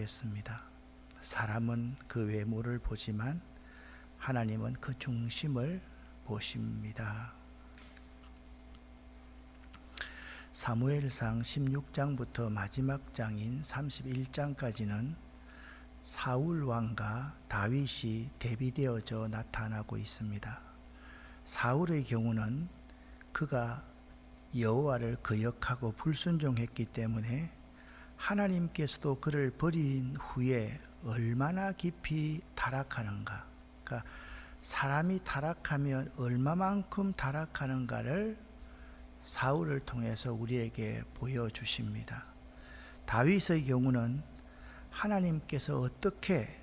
보겠습니다. 사람은 그 외모를 보지만 하나님은 그 중심을 보십니다. 사무엘상 16장부터 마지막 장인 31장까지는 사울 왕과 다윗이 대비되어져 나타나고 있습니다. 사울의 경우는 그가 여호와를 거역하고 불순종했기 때문에 하나님께서도 그를 버린 후에 얼마나 깊이 타락하는가, 그러니까 사람이 타락하면 얼마만큼 타락하는가를 사울을 통해서 우리에게 보여주십니다. 다윗의 경우는 하나님께서 어떻게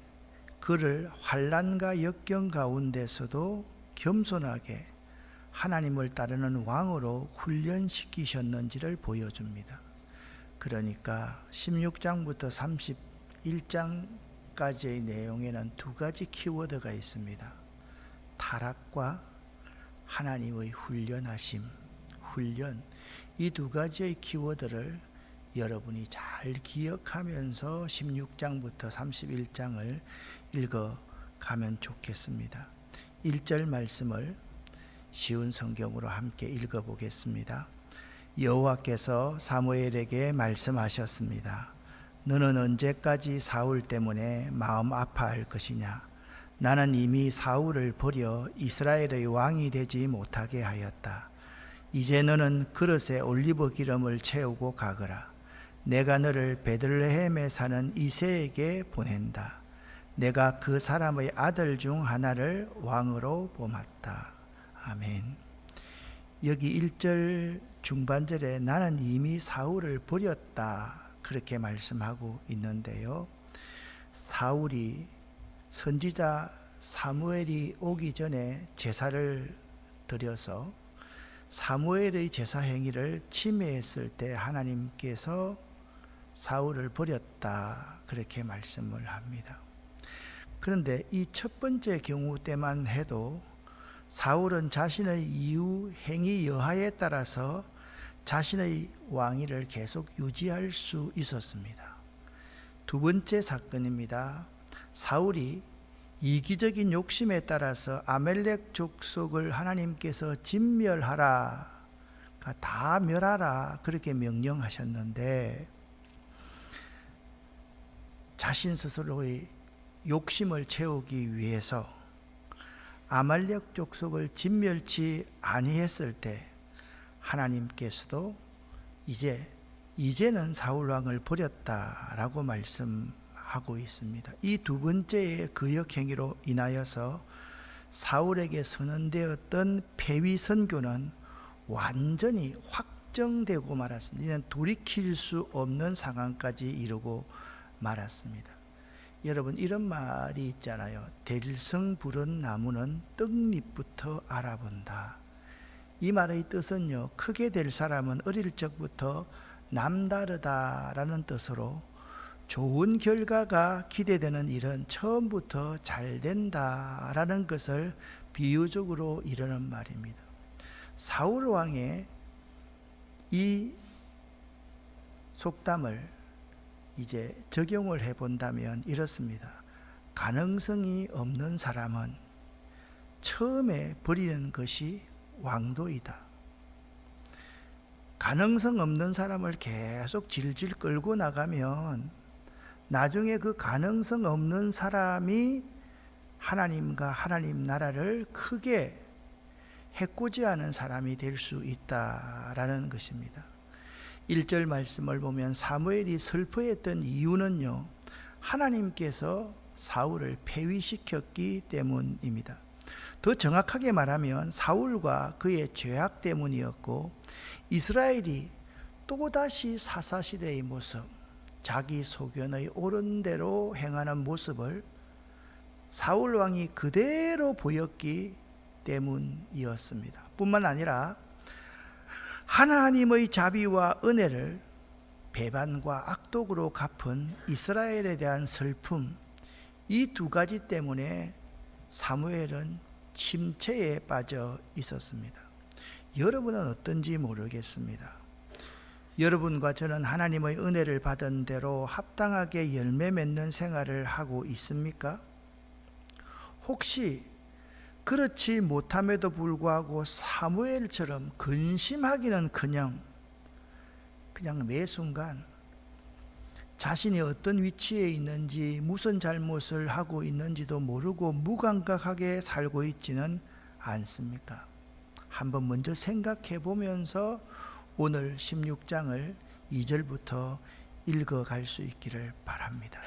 그를 환난과 역경 가운데서도 겸손하게 하나님을 따르는 왕으로 훈련시키셨는지를 보여줍니다. 그러니까 16장부터 31장까지의 내용에는 두 가지 키워드가 있습니다. 타락과 하나님의 훈련하심, 훈련, 이 두 가지의 키워드를 여러분이 잘 기억하면서 16장부터 31장을 읽어가면 좋겠습니다. 1절 말씀을 쉬운 성경으로 함께 읽어보겠습니다. 여호와께서 사무엘에게 말씀하셨습니다. 너는 언제까지 사울 때문에 마음 아파할 것이냐? 나는 이미 사울을 버려 이스라엘의 왕이 되지 못하게 하였다. 이제 너는 그릇에 올리브 기름을 채우고 가거라. 내가 너를 베들레헴에 사는 이새에게 보낸다. 내가 그 사람의 아들 중 하나를 왕으로 뽑았다. 아멘. 여기 1절 중반절에 나는 이미 사울을 버렸다, 그렇게 말씀하고 있는데요. 사울이 선지자 사무엘이 오기 전에 제사를 드려서 사무엘의 제사 행위를 침해했을 때 하나님께서 사울을 버렸다, 그렇게 말씀을 합니다. 그런데 이 첫 번째 경우 때만 해도 사울은 자신의 이후 행위 여하에 따라서 자신의 왕위를 계속 유지할 수 있었습니다. 두 번째 사건입니다. 사울이 이기적인 욕심에 따라서 아멜렉 족속을 하나님께서 진멸하라, 다 멸하라, 그렇게 명령하셨는데 자신 스스로의 욕심을 채우기 위해서 아말렉 족속을 진멸치 아니했을 때 하나님께서도 이제는 사울 왕을 버렸다라고 말씀하고 있습니다. 이 두 번째의 거역 행위로 인하여서 사울에게 선언되었던 폐위 선교는 완전히 확정되고 말았습니다. 이는 돌이킬 수 없는 상황까지 이르고 말았습니다. 여러분, 이런 말이 있잖아요. 대릴성 부른 나무는 떡잎부터 알아본다. 이 말의 뜻은요, 크게 될 사람은 어릴 적부터 남다르다라는 뜻으로 좋은 결과가 기대되는 일은 처음부터 잘 된다라는 것을 비유적으로 이르는 말입니다. 사울 왕의 이 속담을 이제 적용을 해본다면 이렇습니다. 가능성이 없는 사람은 처음에 버리는 것이 왕도이다. 가능성 없는 사람을 계속 질질 끌고 나가면 나중에 그 가능성 없는 사람이 하나님과 하나님 나라를 크게 해코지하는 사람이 될 수 있다라는 것입니다. 1절 말씀을 보면 사무엘이 슬퍼했던 이유는요, 하나님께서 사울을 폐위시켰기 때문입니다. 더 정확하게 말하면 사울과 그의 죄악 때문이었고, 이스라엘이 또다시 사사시대의 모습, 자기 소견의 옳은 대로 행하는 모습을 사울 왕이 그대로 보였기 때문이었습니다. 뿐만 아니라 하나님의 자비와 은혜를 배반과 악독으로 갚은 이스라엘에 대한 슬픔, 이 두 가지 때문에 사무엘은 침체에 빠져 있었습니다. 여러분은 어떤지 모르겠습니다. 여러분과 저는 하나님의 은혜를 받은 대로 합당하게 열매 맺는 생활을 하고 있습니까? 혹시 그렇지 못함에도 불구하고 사무엘처럼 근심하기는커녕 그냥 매 순간 자신이 어떤 위치에 있는지, 무슨 잘못을 하고 있는지도 모르고 무감각하게 살고 있지는 않습니까? 한번 먼저 생각해 보면서 오늘 16장을 2절부터 읽어갈 수 있기를 바랍니다.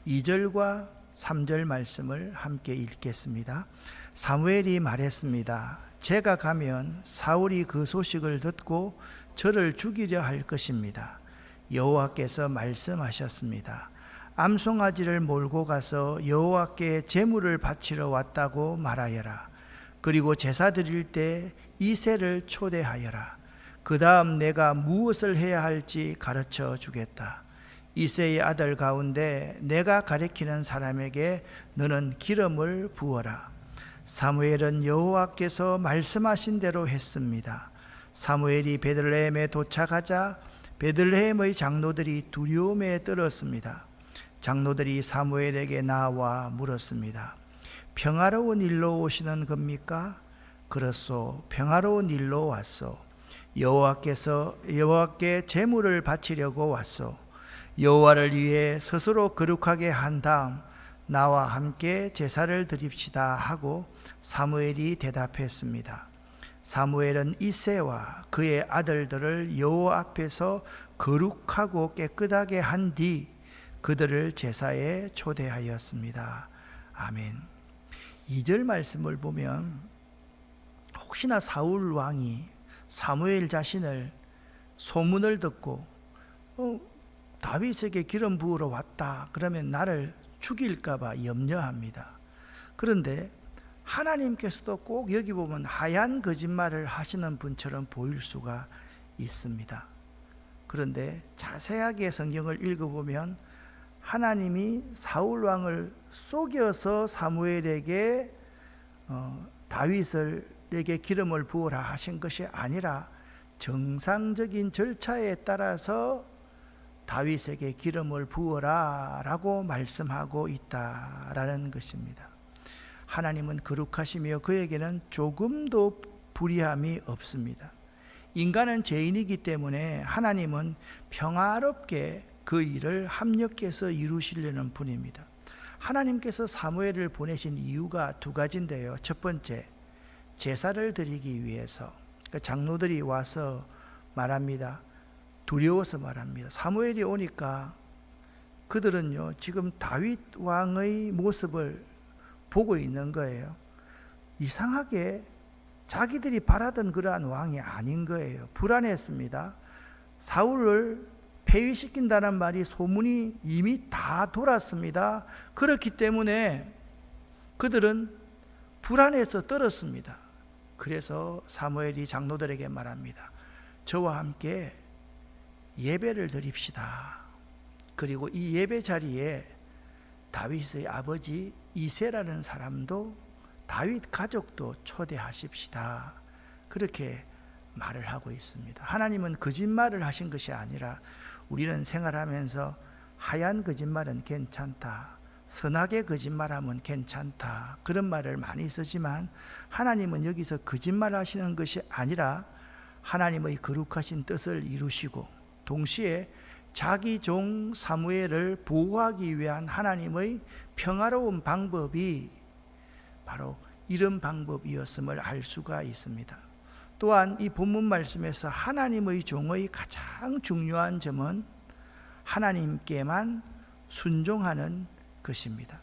2절과 3절 말씀을 함께 읽겠습니다. 사무엘이 말했습니다. 제가 가면 사울이 그 소식을 듣고 저를 죽이려 할 것입니다. 여호와께서 말씀하셨습니다. 암송아지를 몰고 가서 여호와께 제물을 바치러 왔다고 말하여라. 그리고 제사 드릴 때 이새를 초대하여라. 그 다음 내가 무엇을 해야 할지 가르쳐 주겠다. 이새의 아들 가운데 내가 가리키는 사람에게 너는 기름을 부어라. 사무엘은 여호와께서 말씀하신 대로 했습니다. 사무엘이 베들레헴에 도착하자 베들레헴의 장로들이 두려움에 떨었습니다. 장로들이 사무엘에게 나와 물었습니다. 평화로운 일로 오시는 겁니까? 그렇소, 평화로운 일로 왔소. 여호와께 제물을 바치려고 왔소. 여호와를 위해 스스로 거룩하게 한 다음 나와 함께 제사를 드립시다 하고 사무엘이 대답했습니다. 사무엘은 이새와 그의 아들들을 여호와 앞에서 거룩하고 깨끗하게 한 뒤 그들을 제사에 초대하였습니다. 아멘. 2절 말씀을 보면 혹시나 사울 왕이 사무엘 자신을 소문을 듣고 다윗에게 기름 부으러 왔다 그러면 나를 죽일까 봐 염려합니다. 그런데 하나님께서도 꼭 여기 보면 하얀 거짓말을 하시는 분처럼 보일 수가 있습니다. 그런데 자세하게 성경을 읽어보면 하나님이 사울 왕을 속여서 사무엘에게 다윗에게 기름을 부으라 하신 것이 아니라 정상적인 절차에 따라서 다윗에게 기름을 부어라 라고 말씀하고 있다라는 것입니다. 하나님은 거룩하시며 그에게는 조금도 불의함이 없습니다. 인간은 죄인이기 때문에 하나님은 평화롭게 그 일을 합력해서 이루시려는 분입니다. 하나님께서 사무엘을 보내신 이유가 두 가지인데요. 첫 번째, 제사를 드리기 위해서 장로들이 와서 말합니다. 두려워서 말합니다. 사무엘이 오니까 그들은요 지금 다윗 왕의 모습을 보고 있는 거예요. 이상하게 자기들이 바라던 그러한 왕이 아닌 거예요. 불안했습니다. 사울을 폐위시킨다는 말이 소문이 이미 다 돌았습니다. 그렇기 때문에 그들은 불안해서 떨었습니다. 그래서 사무엘이 장로들에게 말합니다. 저와 함께 예배를 드립시다. 그리고 이 예배 자리에 다윗의 아버지 이새라는 사람도 다윗 가족도 초대하십시다. 그렇게 말을 하고 있습니다. 하나님은 거짓말을 하신 것이 아니라 우리는 생활하면서 하얀 거짓말은 괜찮다, 선하게 거짓말하면 괜찮다, 그런 말을 많이 쓰지만 하나님은 여기서 거짓말하시는 것이 아니라 하나님의 거룩하신 뜻을 이루시고 동시에 자기 종 사무엘을 보호하기 위한 하나님의 평화로운 방법이 바로 이런 방법이었음을 알 수가 있습니다. 또한 이 본문 말씀에서 하나님의 종의 가장 중요한 점은 하나님께만 순종하는 것입니다.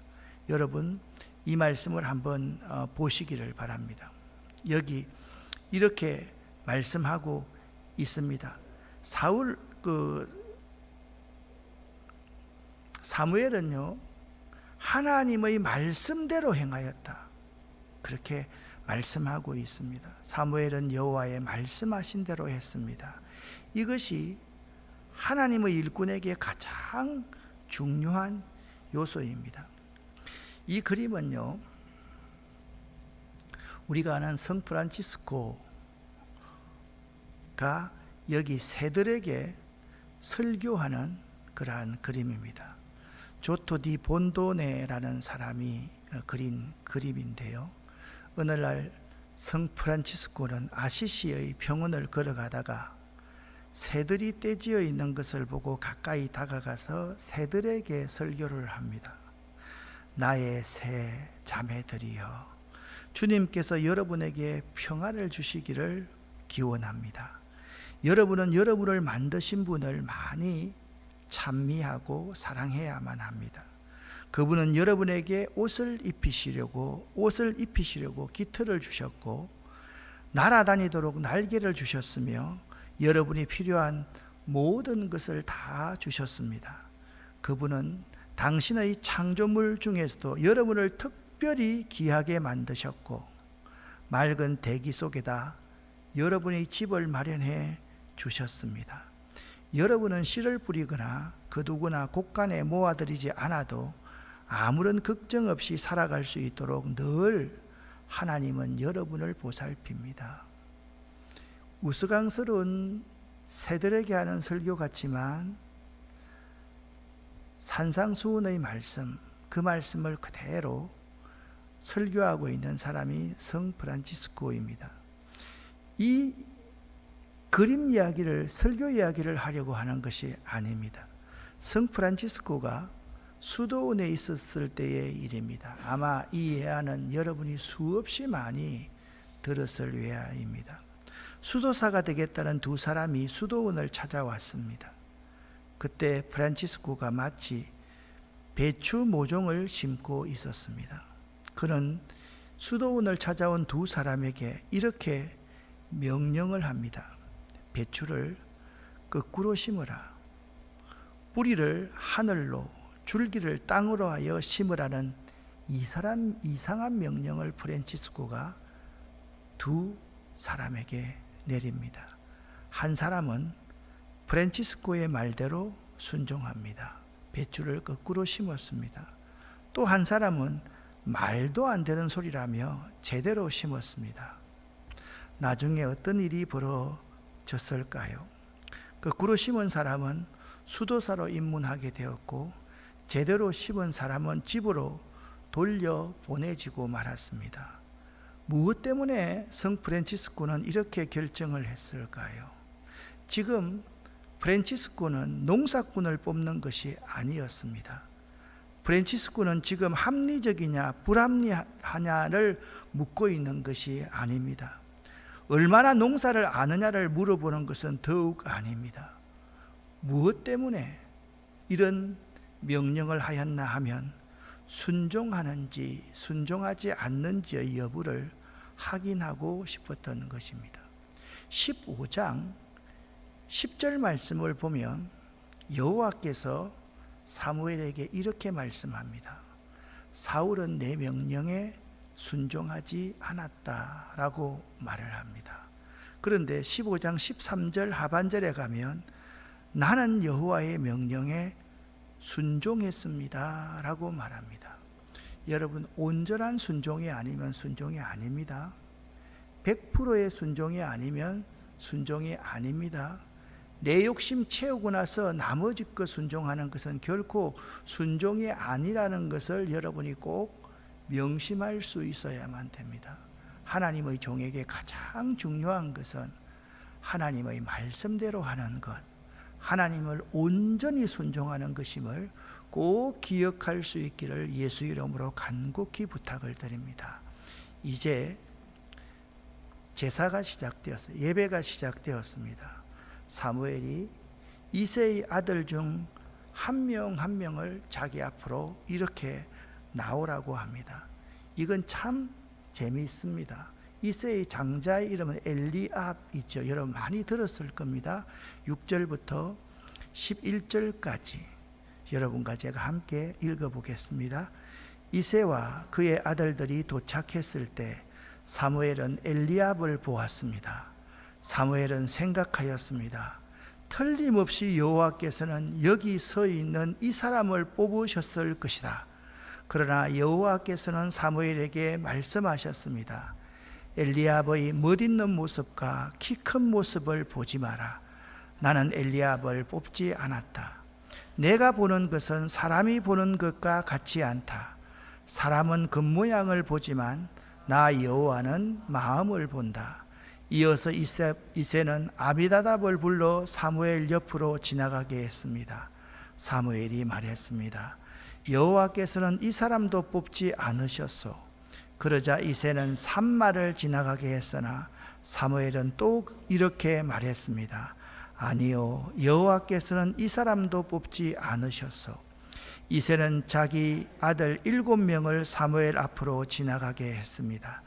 여러분 이 말씀을 한번 보시기를 바랍니다. 여기 이렇게 말씀하고 있습니다. 사무엘은요 하나님의 말씀대로 행하였다, 그렇게 말씀하고 있습니다. 사무엘은 여호와의 말씀하신 대로 했습니다. 이것이 하나님의 일꾼에게 가장 중요한 요소입니다. 이 그림은요 우리가 아는 성 프란치스코가 여기 새들에게 설교하는 그러한 그림입니다. 조토 디 본도네라는 사람이 그린 그림인데요. 어느 날 성 프란치스코는 아시시의 병원을 걸어가다가 새들이 떼지어 있는 것을 보고 가까이 다가가서 새들에게 설교를 합니다. 나의 새 자매들이여, 주님께서 여러분에게 평안을 주시기를 기원합니다. 여러분은 여러분을 만드신 분을 많이 찬미하고 사랑해야만 합니다. 그분은 여러분에게 옷을 입히시려고 깃털을 주셨고 날아다니도록 날개를 주셨으며 여러분이 필요한 모든 것을 다 주셨습니다. 그분은 당신의 창조물 중에서도 여러분을 특별히 귀하게 만드셨고 맑은 대기 속에다 여러분의 집을 마련해 주셨습니다. 여러분은 씨를 뿌리거나 그 누구나 곳간에 모아들이지 않아도 아무런 걱정 없이 살아갈 수 있도록 늘 하나님은 여러분을 보살핍니다. 우스꽝스러운 새들에게 하는 설교 같지만 산상수훈의 말씀, 그 말씀을 그대로 설교하고 있는 사람이 성 프란치스코입니다. 이 그림 이야기를, 설교 이야기를 하려고 하는 것이 아닙니다. 성 프란치스코가 수도원에 있었을 때의 일입니다. 아마 이 예화는 여러분이 수없이 많이 들었을 예화입니다. 수도사가 되겠다는 두 사람이 수도원을 찾아왔습니다. 그때 프란치스코가 마치 배추 모종을 심고 있었습니다. 그는 수도원을 찾아온 두 사람에게 이렇게 명령을 합니다. 배추를 거꾸로 심으라. 뿌리를 하늘로, 줄기를 땅으로 하여 심으라는 이상한 명령을 프란치스코가 두 사람에게 내립니다. 한 사람은 프란치스코의 말대로 순종합니다. 배추를 거꾸로 심었습니다. 또 한 사람은 말도 안 되는 소리라며 제대로 심었습니다. 나중에 어떤 일이 벌어졌을까요? 거꾸로 심은 사람은 수도사로 입문하게 되었고 제대로 심은 사람은 집으로 돌려보내지고 말았습니다. 무엇 때문에 성 프란치스코는 이렇게 결정을 했을까요? 지금 프란치스코는 농사꾼을 뽑는 것이 아니었습니다. 프란치스코는 지금 합리적이냐 불합리하냐를 묻고 있는 것이 아닙니다. 얼마나 농사를 아느냐를 물어보는 것은 더욱 아닙니다. 무엇 때문에 이런 명령을 하였나 하면 순종하는지 순종하지 않는지의 여부를 확인하고 싶었던 것입니다. 15장 10절 말씀을 보면 여호와께서 사무엘에게 이렇게 말씀합니다. 사울은 내 명령에 순종하지 않았다라고 말을 합니다. 그런데 15장 13절 하반절에 가면 나는 여호와의 명령에 순종했습니다 라고 말합니다. 여러분, 온전한 순종이 아니면 순종이 아닙니다. 100%의 순종이 아니면 순종이 아닙니다. 내 욕심 채우고 나서 나머지 것 순종하는 것은 결코 순종이 아니라는 것을 여러분이 꼭 명심할 수 있어야만 됩니다. 하나님의 종에게 가장 중요한 것은 하나님의 말씀대로 하는 것, 하나님을 온전히 순종하는 것임을 꼭 기억할 수 있기를 예수 이름으로 간곡히 부탁을 드립니다. 이제 제사가 시작되었어요. 예배가 시작되었습니다. 사무엘이 이새의 아들 중 한 명 한 명을 자기 앞으로 이렇게 나오라고 합니다. 이건 참 재미있습니다. 이새의 장자의 이름은 엘리압이죠. 여러분 많이 들었을 겁니다. 6절부터 11절까지 여러분과 제가 함께 읽어보겠습니다. 이새와 그의 아들들이 도착했을 때 사무엘은 엘리압을 보았습니다. 사무엘은 생각하였습니다. 틀림없이 여호와께서는 여기 서 있는 이 사람을 뽑으셨을 것이다. 그러나 여호와께서는 사무엘에게 말씀하셨습니다. 엘리압의 멋있는 모습과 키 큰 모습을 보지 마라. 나는 엘리압을 뽑지 않았다. 내가 보는 것은 사람이 보는 것과 같지 않다. 사람은 겉모양을 보지만 나 여호와는 마음을 본다. 이어서 이새는 아비나답을 불러 사무엘 옆으로 지나가게 했습니다. 사무엘이 말했습니다. 여호와께서는 이 사람도 뽑지 않으셨소. 그러자 이새는 산마를 지나가게 했으나 사무엘은 또 이렇게 말했습니다. 아니요, 여호와께서는 이 사람도 뽑지 않으셨소. 이새는 자기 아들 7명을 사무엘 앞으로 지나가게 했습니다.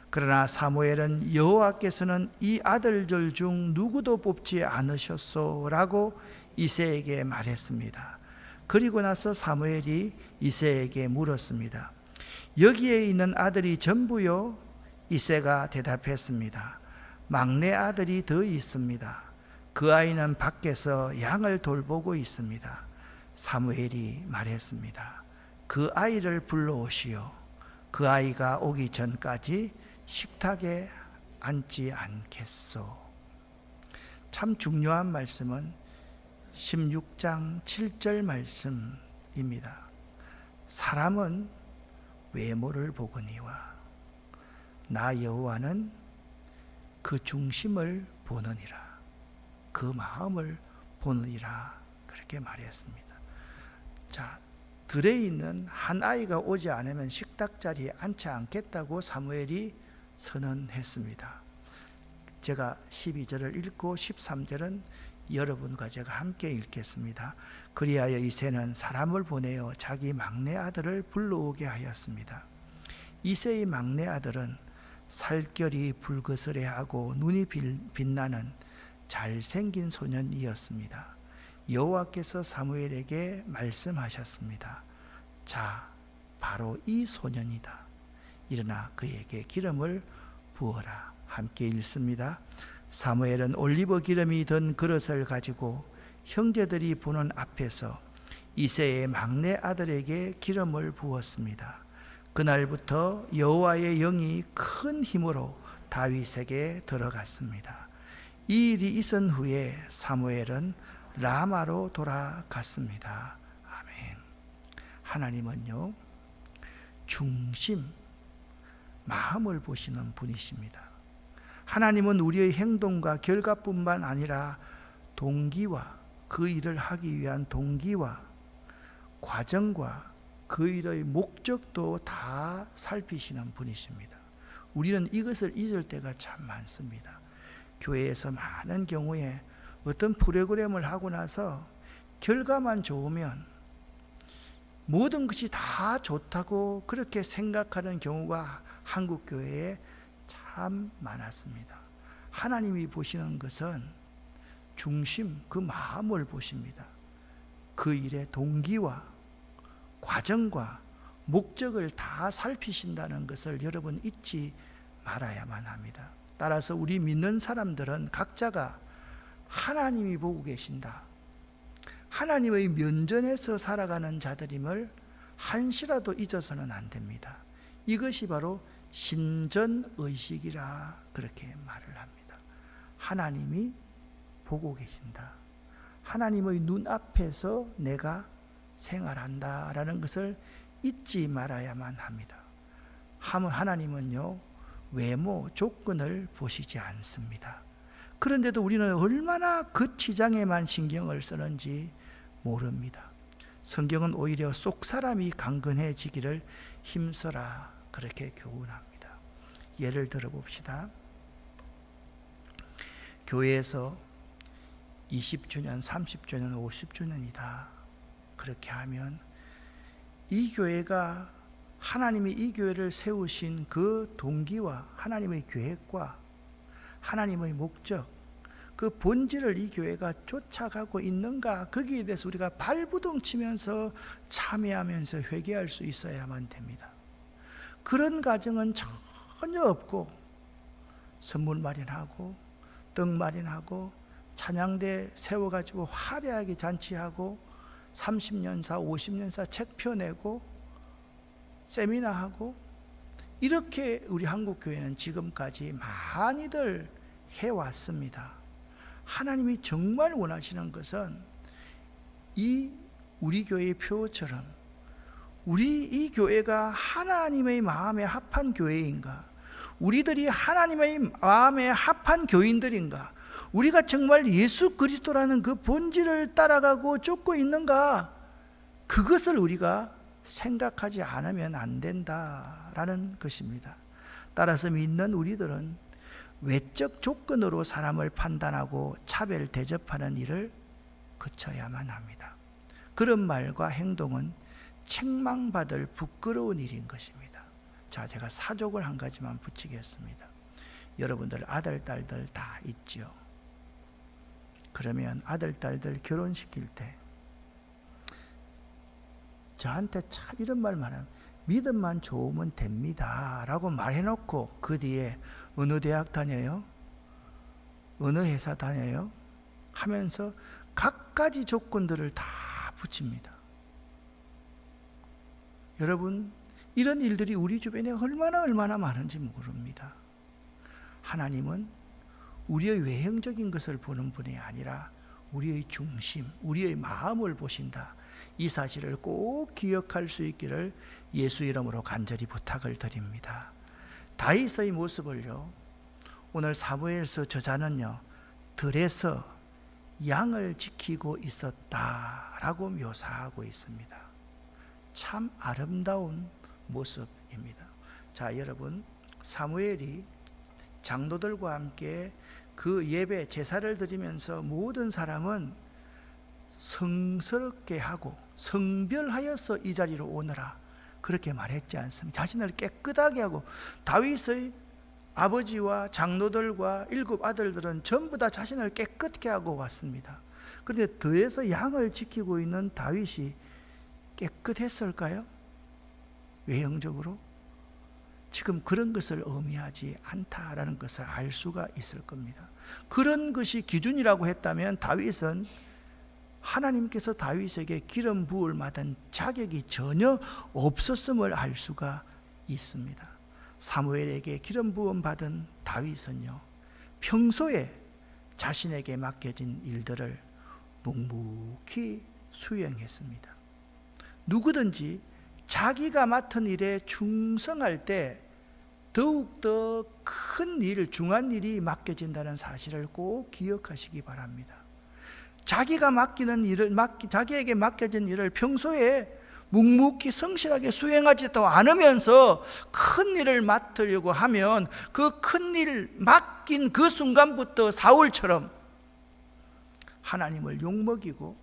그러나 사무엘은 여호와께서는 이 아들들 중 누구도 뽑지 않으셨소 라고 이새에게 말했습니다. 그리고 나서 사무엘이 이새에게 물었습니다. 여기에 있는 아들이 전부요? 이새가 대답했습니다. 막내 아들이 더 있습니다. 그 아이는 밖에서 양을 돌보고 있습니다. 사무엘이 말했습니다. 그 아이를 불러오시오. 그 아이가 오기 전까지 식탁에 앉지 않겠소. 참 중요한 말씀은 16장 7절 말씀입니다. 사람은 외모를 보거니와 나 여호와는 그 중심을 보느니라. 그 마음을 보느니라. 그렇게 말했습니다. 자, 들에 있는 한 아이가 오지 않으면 식탁 자리에 앉지 않겠다고 사무엘이 선언했습니다. 제가 12절을 읽고 13절은 여러분과 제가 함께 읽겠습니다. 그리하여 이새는 사람을 보내어 자기 막내 아들을 불러오게 하였습니다. 이새의 막내 아들은 살결이 불그스레하고 눈이 빛나는 잘생긴 소년이었습니다. 여호와께서 사무엘에게 말씀하셨습니다. 자, 바로 이 소년이다. 일어나 그에게 기름을 부어라. 함께 읽습니다. 사무엘은 올리브 기름이 든 그릇을 가지고 형제들이 보는 앞에서 이새의 막내 아들에게 기름을 부었습니다. 그날부터 여호와의 영이 큰 힘으로 다윗에게 들어갔습니다. 이 일이 있은 후에 사무엘은 라마로 돌아갔습니다. 아멘. 하나님은요, 중심, 마음을 보시는 분이십니다. 하나님은 우리의 행동과 결과뿐만 아니라 동기와 그 일을 하기 위한 동기와 과정과 그 일의 목적도 다 살피시는 분이십니다. 우리는 이것을 잊을 때가 참 많습니다. 교회에서 많은 경우에 어떤 프로그램을 하고 나서 결과만 좋으면 모든 것이 다 좋다고 그렇게 생각하는 경우가 한국 교회에 참 많았습니다. 하나님이 보시는 것은 중심, 그 마음을 보십니다. 그 일의 동기와 과정과 목적을 다 살피신다는 것을 여러분 잊지 말아야만 합니다. 따라서 우리 믿는 사람들은 각자가 하나님이 보고 계신다, 하나님의 면전에서 살아가는 자들임을 한시라도 잊어서는 안 됩니다. 이것이 바로 신전의식이라 그렇게 말을 합니다. 하나님이 보고 계신다, 하나님의 눈앞에서 내가 생활한다라는 것을 잊지 말아야만 합니다. 하나님은요, 외모, 조건을 보시지 않습니다. 그런데도 우리는 얼마나 그 치장에만 신경을 쓰는지 모릅니다. 성경은 오히려 속 사람이 강건해지기를 힘써라 그렇게 교훈합니다. 예를 들어 봅시다. 교회에서 20주년, 30주년, 50주년이다 그렇게 하면 이 교회가 하나님이 이 교회를 세우신 그 동기와 하나님의 계획과 하나님의 목적, 그 본질을 이 교회가 쫓아가고 있는가, 거기에 대해서 우리가 발부둥 치면서 참여하면서 회개할 수 있어야만 됩니다. 그런 과정은 전혀 없고 선물 마련하고 떡 마련하고 찬양대 세워가지고 화려하게 잔치하고 30년사 50년사 책 펴내고 세미나하고 이렇게 우리 한국교회는 지금까지 많이들 해왔습니다. 하나님이 정말 원하시는 것은 이 우리 교회의 표처럼 우리 이 교회가 하나님의 마음에 합한 교회인가? 우리들이 하나님의 마음에 합한 교인들인가? 우리가 정말 예수 그리스도라는 그 본질을 따라가고 쫓고 있는가? 그것을 우리가 생각하지 않으면 안 된다라는 것입니다. 따라서 믿는 우리들은 외적 조건으로 사람을 판단하고 차별 대접하는 일을 그쳐야만 합니다. 그런 말과 행동은 책망받을 부끄러운 일인 것입니다. 자, 제가 사족을 한 가지만 붙이겠습니다. 여러분들 아들, 딸들 다 있지요. 그러면 아들, 딸들 결혼시킬 때 저한테 참 이런 말만 하면 믿음만 좋으면 됩니다 라고 말해놓고 그 뒤에 어느 대학 다녀요? 어느 회사 다녀요? 하면서 갖가지 조건들을 다 붙입니다. 여러분, 이런 일들이 우리 주변에 얼마나 많은지 모릅니다. 하나님은 우리의 외형적인 것을 보는 분이 아니라 우리의 중심, 우리의 마음을 보신다. 이 사실을 꼭 기억할 수 있기를 예수 이름으로 간절히 부탁을 드립니다. 다윗의 모습을요, 오늘 사무엘서 저자는요, 들에서 양을 지키고 있었다라고 묘사하고 있습니다. 참 아름다운 모습입니다. 자, 여러분, 사무엘이 장로들과 함께 그 예배 제사를 드리면서 모든 사람은 성스럽게 하고 성별하여서 이 자리로 오너라 그렇게 말했지 않습니까? 자신을 깨끗하게 하고 다윗의 아버지와 장로들과 7 아들들은 전부 다 자신을 깨끗게 하고 왔습니다. 그런데 더해서 양을 지키고 있는 다윗이 깨끗했을까요? 외형적으로? 지금 그런 것을 의미하지 않다라는 것을 알 수가 있을 겁니다. 그런 것이 기준이라고 했다면 다윗은 하나님께서 다윗에게 기름 부을 받은 자격이 전혀 없었음을 알 수가 있습니다. 사무엘에게 기름 부음 받은 다윗은요, 평소에 자신에게 맡겨진 일들을 묵묵히 수행했습니다. 누구든지 자기가 맡은 일에 충성할 때 더욱더 큰 일, 중한 일이 맡겨진다는 사실을 꼭 기억하시기 바랍니다. 자기가 자기에게 맡겨진 일을 평소에 묵묵히 성실하게 수행하지도 않으면서 큰 일을 맡으려고 하면 그 큰 일 맡긴 그 순간부터 사울처럼 하나님을 욕먹이고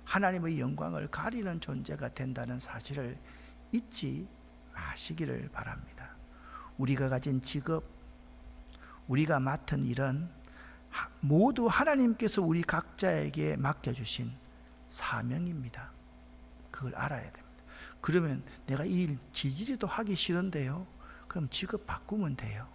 하나님의 영광을 가리는 존재가 된다는 사실을 잊지 마시기를 바랍니다. 우리가 가진 직업, 우리가 맡은 일은 모두 하나님께서 우리 각자에게 맡겨주신 사명입니다. 그걸 알아야 됩니다. 그러면 내가 이 일 지지리도 하기 싫은데요, 그럼 직업 바꾸면 돼요.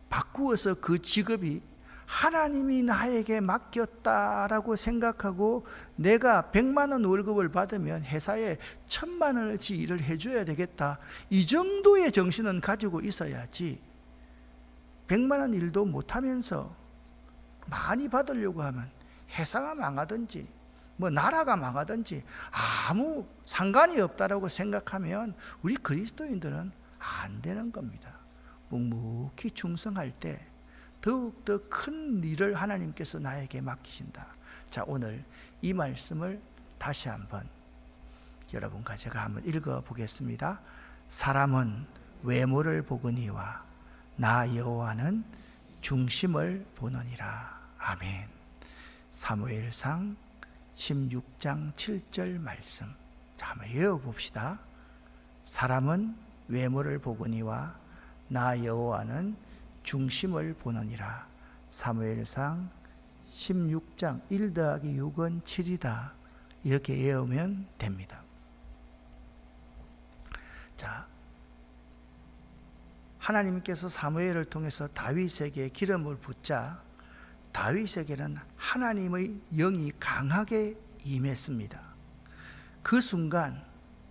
바꾸어서 그 직업이 하나님이 나에게 맡겼다라고 생각하고 내가 100만 원 월급을 받으면 회사에 1000만 원어치 일을 해줘야 되겠다, 이 정도의 정신은 가지고 있어야지 100만 원 일도 못하면서 많이 받으려고 하면 회사가 망하든지 뭐 나라가 망하든지 아무 상관이 없다라고 생각하면 우리 그리스도인들은 안 되는 겁니다. 묵묵히 충성할 때 더욱더 큰 일을 하나님께서 나에게 맡기신다. 자, 오늘 이 말씀을 다시 한번 여러분과 제가 한번 읽어보겠습니다. 사람은 외모를 보거니와 나 여호와는 중심을 보느니라. 아멘. 사무엘상 16장 7절 말씀. 자, 한번 외워봅시다. 사람은 외모를 보거니와 나 여호와는 중심을 보느니라. 사무엘상 16장 1 더하기 6은 7이다. 이렇게 외우면 됩니다. 자, 하나님께서 사무엘을 통해서 다윗에게 기름을 붓자 다윗에게는 하나님의 영이 강하게 임했습니다. 그 순간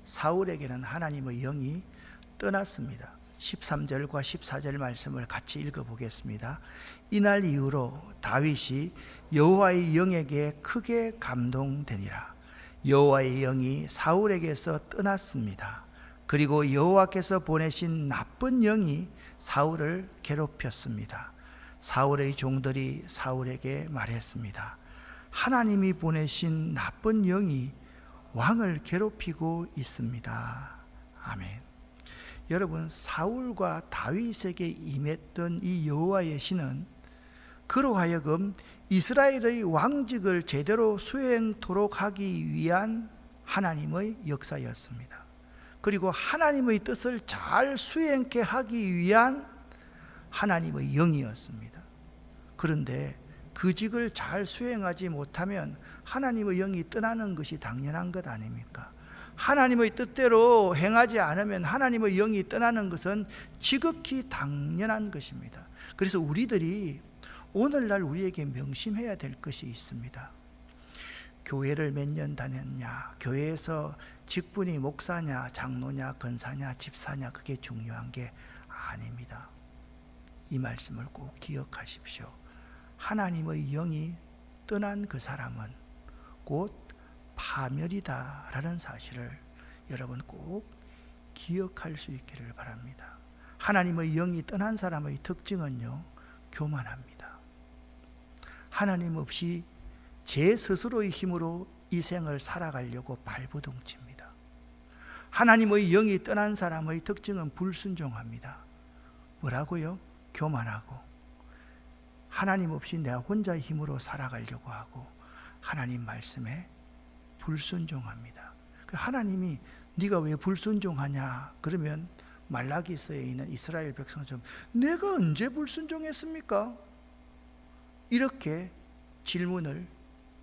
사울에게는 하나님의 영이 떠났습니다. 13절과 14절 말씀을 같이 읽어보겠습니다. 이날 이후로 다윗이 여호와의 영에게 크게 감동되니라. 여호와의 영이 사울에게서 떠났습니다. 그리고 여호와께서 보내신 나쁜 영이 사울을 괴롭혔습니다. 사울의 종들이 사울에게 말했습니다. 하나님이 보내신 나쁜 영이 왕을 괴롭히고 있습니다. 아멘. 여러분, 사울과 다윗에게 임했던 이 여호와의 신은 그로 하여금 이스라엘의 왕직을 제대로 수행토록 하기 위한 하나님의 역사였습니다. 그리고 하나님의 뜻을 잘 수행케 하기 위한 하나님의 영이었습니다. 그런데 그 직을 잘 수행하지 못하면 하나님의 영이 떠나는 것이 당연한 것 아닙니까? 하나님의 뜻대로 행하지 않으면 하나님의 영이 떠나는 것은 지극히 당연한 것입니다. 그래서 우리들이 오늘날 우리에게 명심해야 될 것이 있습니다. 교회를 몇 년 다녔냐, 교회에서 직분이 목사냐, 장로냐, 권사냐, 집사냐, 그게 중요한 게 아닙니다. 이 말씀을 꼭 기억하십시오. 하나님의 영이 떠난 그 사람은 곧 파멸이다 라는 사실을 여러분 꼭 기억할 수 있기를 바랍니다. 하나님의 영이 떠난 사람의 특징은요, 교만합니다. 하나님 없이 제 스스로의 힘으로 이 생을 살아가려고 발버둥칩니다. 하나님의 영이 떠난 사람의 특징은 불순종합니다. 뭐라고요? 교만하고 하나님 없이 내가 혼자 힘으로 살아가려고 하고 하나님 말씀에 불순종합니다. 하나님이 네가 왜 불순종하냐? 그러면 말라기서에 있는 이스라엘 백성처럼 내가 언제 불순종했습니까? 이렇게 질문을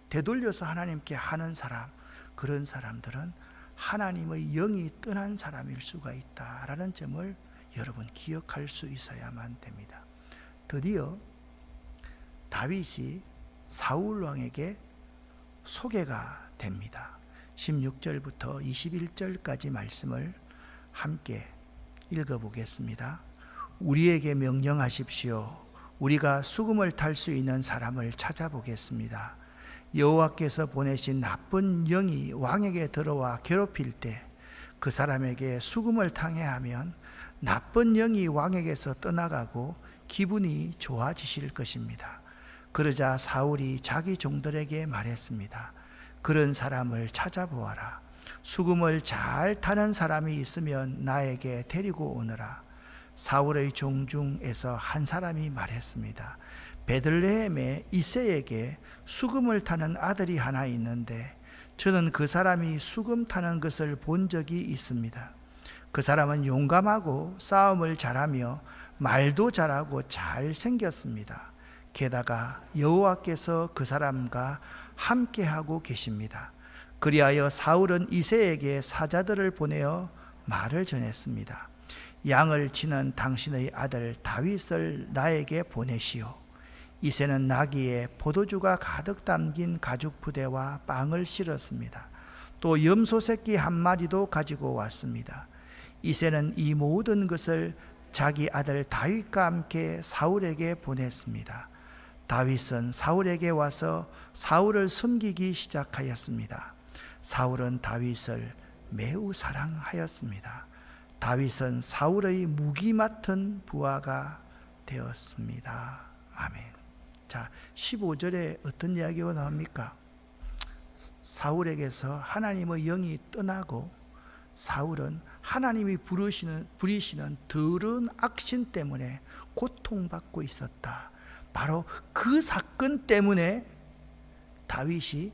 되돌려서 하나님께 하는 사람, 그런 사람들은 하나님의 영이 떠난 사람일 수가 있다라는 점을 여러분 기억할 수 있어야만 됩니다. 드디어 다윗이 사울 왕에게 소개가 됩니다. 16절부터 21절까지 말씀을 함께 읽어보겠습니다. 우리에게 명령하십시오. 우리가 수금을 탈 수 있는 사람을 찾아보겠습니다. 여호와께서 보내신 나쁜 영이 왕에게 들어와 괴롭힐 때 그 사람에게 수금을 타게 하면 나쁜 영이 왕에게서 떠나가고 기분이 좋아지실 것입니다. 그러자 사울이 자기 종들에게 말했습니다. 그런 사람을 찾아보아라. 수금을 잘 타는 사람이 있으면 나에게 데리고 오너라. 사울의 종 중에서 한 사람이 말했습니다. 베들레헴의 이새에게 수금을 타는 아들이 하나 있는데 저는 그 사람이 수금 타는 것을 본 적이 있습니다. 그 사람은 용감하고 싸움을 잘하며 말도 잘하고 잘생겼습니다. 게다가 여호와께서 그 사람과 함께하고 계십니다. 그리하여 사울은 이새에게 사자들을 보내어 말을 전했습니다. 양을 치는 당신의 아들 다윗을 나에게 보내시오. 이새는 나귀에 포도주가 가득 담긴 가죽 부대와 빵을 실었습니다. 또 염소 새끼 한 마리도 가지고 왔습니다. 이새는 이 모든 것을 자기 아들 다윗과 함께 사울에게 보냈습니다. 다윗은 사울에게 와서 사울을 섬기기 시작하였습니다. 사울은 다윗을 매우 사랑하였습니다. 다윗은 사울의 무기 맡은 부하가 되었습니다. 아멘. 자, 15절에 어떤 이야기가 나옵니까? 사울에게서 하나님의 영이 떠나고 사울은 하나님이 부리시는 더러운 악신 때문에 고통받고 있었다. 바로 그 사건 때문에 다윗이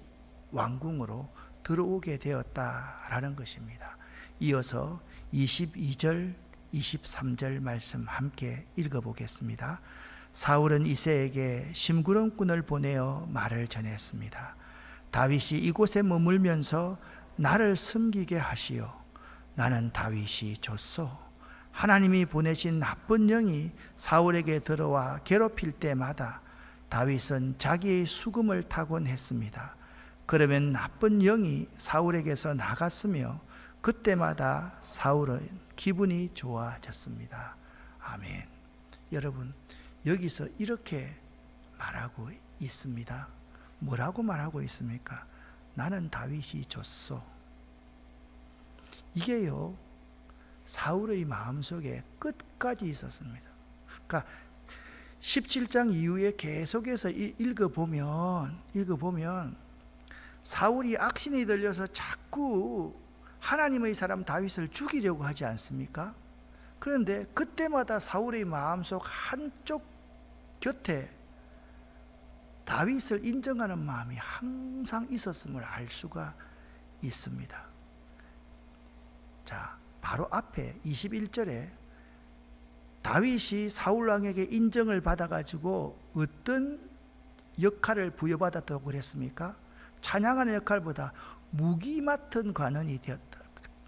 왕궁으로 들어오게 되었다라는 것입니다. 이어서 22절, 23절 말씀 함께 읽어보겠습니다. 사울은 이새에게 심부름꾼을 보내어 말을 전했습니다. 다윗이 이곳에 머물면서 나를 섬기게 하시오. 나는 다윗이 좋소. 하나님이 보내신 나쁜 영이 사울에게 들어와 괴롭힐 때마다 다윗은 자기의 수금을 타곤 했습니다. 그러면 나쁜 영이 사울에게서 나갔으며 그때마다 사울은 기분이 좋아졌습니다. 아멘. 여러분, 여기서 이렇게 말하고 있습니다. 뭐라고 말하고 있습니까? 나는 다윗이 줬소. 이게요, 사울의 마음속에 끝까지 있었습니다. 그러니까 17장 이후에 계속해서 읽어보면 사울이 악신이 들려서 자꾸 하나님의 사람 다윗을 죽이려고 하지 않습니까? 그런데 그때마다 사울의 마음속 한쪽 곁에 다윗을 인정하는 마음이 항상 있었음을 알 수가 있습니다. 자, 바로 앞에 21절에 다윗이 사울왕에게 인정을 받아가지고 어떤 역할을 부여받았다고 그랬습니까? 찬양하는 역할보다 무기 맡은 관원이 되었다.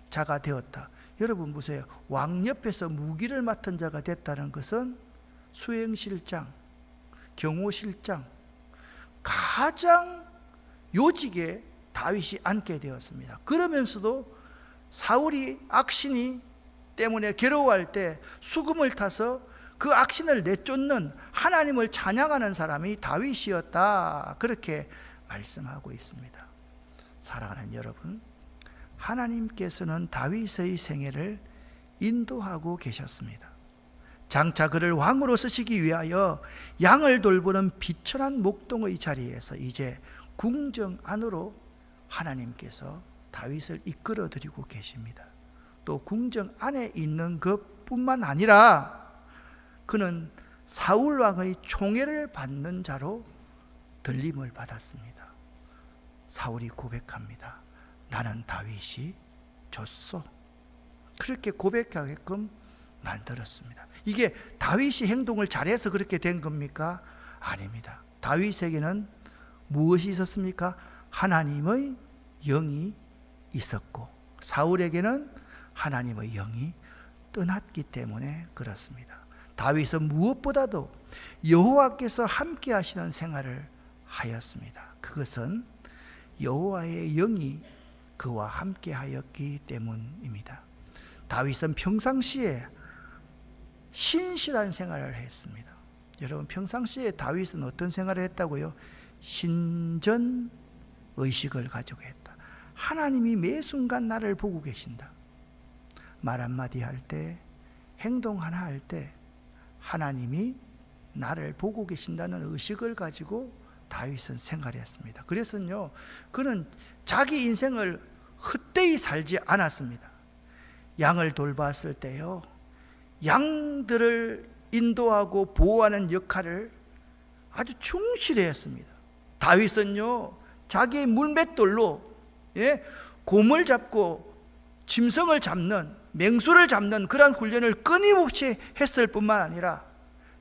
자가 되었다. 여러분 보세요. 왕 옆에서 무기를 맡은 자가 됐다는 것은 수행실장, 경호실장, 가장 요직에 다윗이 앉게 되었습니다. 그러면서도 사울이 악신이 때문에 괴로워할 때 수금을 타서 그 악신을 내쫓는 하나님을 찬양하는 사람이 다윗이었다. 그렇게 말씀하고 있습니다. 사랑하는 여러분, 하나님께서는 다윗의 생애를 인도하고 계셨습니다. 장차 그를 왕으로 쓰시기 위하여 양을 돌보는 비천한 목동의 자리에서 이제 궁정 안으로 하나님께서 다윗을 이끌어드리고 계십니다. 또 궁정 안에 있는 것뿐만 아니라 그는 사울 왕의 총애를 받는 자로 들림을 받았습니다. 사울이 고백합니다. 나는 다윗이 줬소. 그렇게 고백하게끔 만들었습니다. 이게 다윗이 행동을 잘해서 그렇게 된 겁니까? 아닙니다. 다윗에게는 무엇이 있었습니까? 하나님의 영이 있었고 사울에게는 하나님의 영이 떠났기 때문에 그렇습니다. 다윗은 무엇보다도 여호와께서 함께 하시는 생활을 하였습니다. 그것은 여호와의 영이 그와 함께 하였기 때문입니다. 다윗은 평상시에 신실한 생활을 했습니다. 여러분, 평상시에 다윗은 어떤 생활을 했다고요? 신전 의식을 가지고 했다. 하나님이 매 순간 나를 보고 계신다. 말 한마디 할 때, 행동 하나 할 때 하나님이 나를 보고 계신다는 의식을 가지고 다윗은 생활했습니다. 그래서요, 그는 자기 인생을 헛되이 살지 않았습니다. 양을 돌봤을 때요, 양들을 인도하고 보호하는 역할을 아주 충실히 했습니다. 다윗은요, 자기의 물맷돌로 곰을 잡고 짐승을 잡는, 맹수를 잡는 그런 훈련을 끊임없이 했을 뿐만 아니라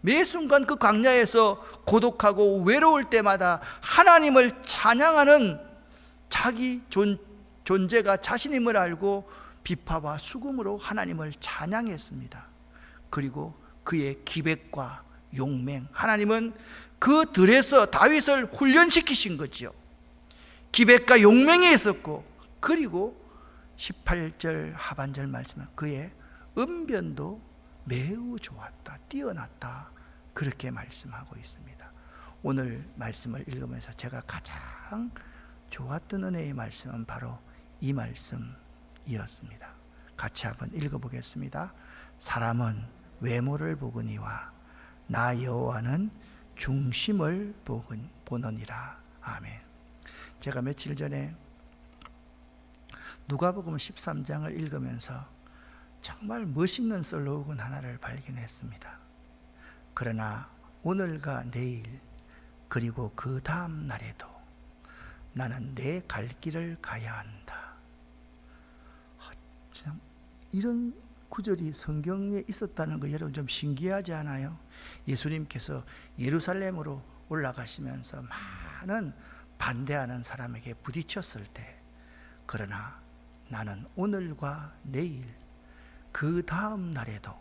매 순간 그 광야에서 고독하고 외로울 때마다 하나님을 찬양하는 자기 존재가 자신임을 알고 비파와 수금으로 하나님을 찬양했습니다. 그리고 그의 기백과 용맹, 하나님은 그 들에서 다윗을 훈련시키신 거지요. 기백과 용맹이 있었고, 그리고 18절 하반절 말씀은 그의 은변도 매우 좋았다, 뛰어났다, 그렇게 말씀하고 있습니다. 오늘 말씀을 읽으면서 제가 가장 좋았던 은혜의 말씀은 바로 이 말씀이었습니다. 같이 한번 읽어보겠습니다. 사람은 외모를 보거니와 나 여호와는 중심을 보느니라. 아멘. 제가 며칠 전에 누가복음 13장을 읽으면서 정말 멋있는 슬로건 하나를 발견했습니다. 그러나 오늘과 내일 그리고 그 다음 날에도 나는 내 갈 길을 가야 한다. 참 이런 구절이 성경에 있었다는 거 여러분 좀 신기하지 않아요? 예수님께서 예루살렘으로 올라가시면서 많은 반대하는 사람에게 부딪혔을 때, 그러나 나는 오늘과 내일 그 다음 날에도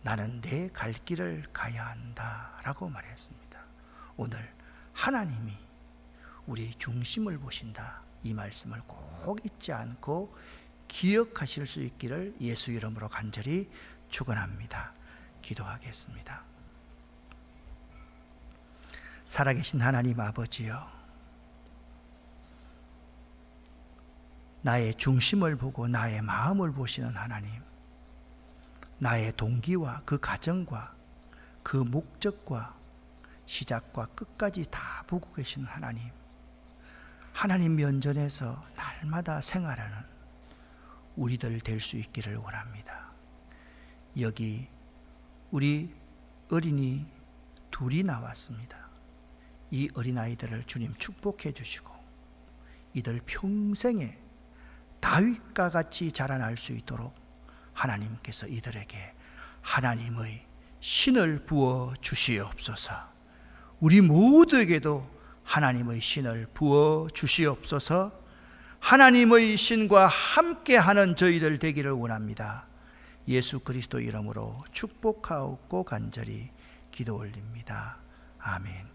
나는 내 갈 길을 가야 한다라고 말했습니다. 오늘 하나님이 우리 중심을 보신다, 이 말씀을 꼭 잊지 않고 기억하실 수 있기를 예수 이름으로 간절히 축원합니다. 기도하겠습니다. 살아계신 하나님 아버지여, 나의 중심을 보고 나의 마음을 보시는 하나님, 나의 동기와 그 가정과 그 목적과 시작과 끝까지 다 보고 계시는 하나님, 하나님 면전에서 날마다 생활하는 우리들 될 수 있기를 원합니다. 여기 우리 어린이 둘이 나왔습니다. 이 어린아이들을 주님 축복해 주시고 이들 평생에 다윗과 같이 자라날 수 있도록 하나님께서 이들에게 하나님의 신을 부어 주시옵소서. 우리 모두에게도 하나님의 신을 부어 주시옵소서. 하나님의 신과 함께하는 저희들 되기를 원합니다. 예수 그리스도 이름으로 축복하옵고 간절히 기도 올립니다. 아멘.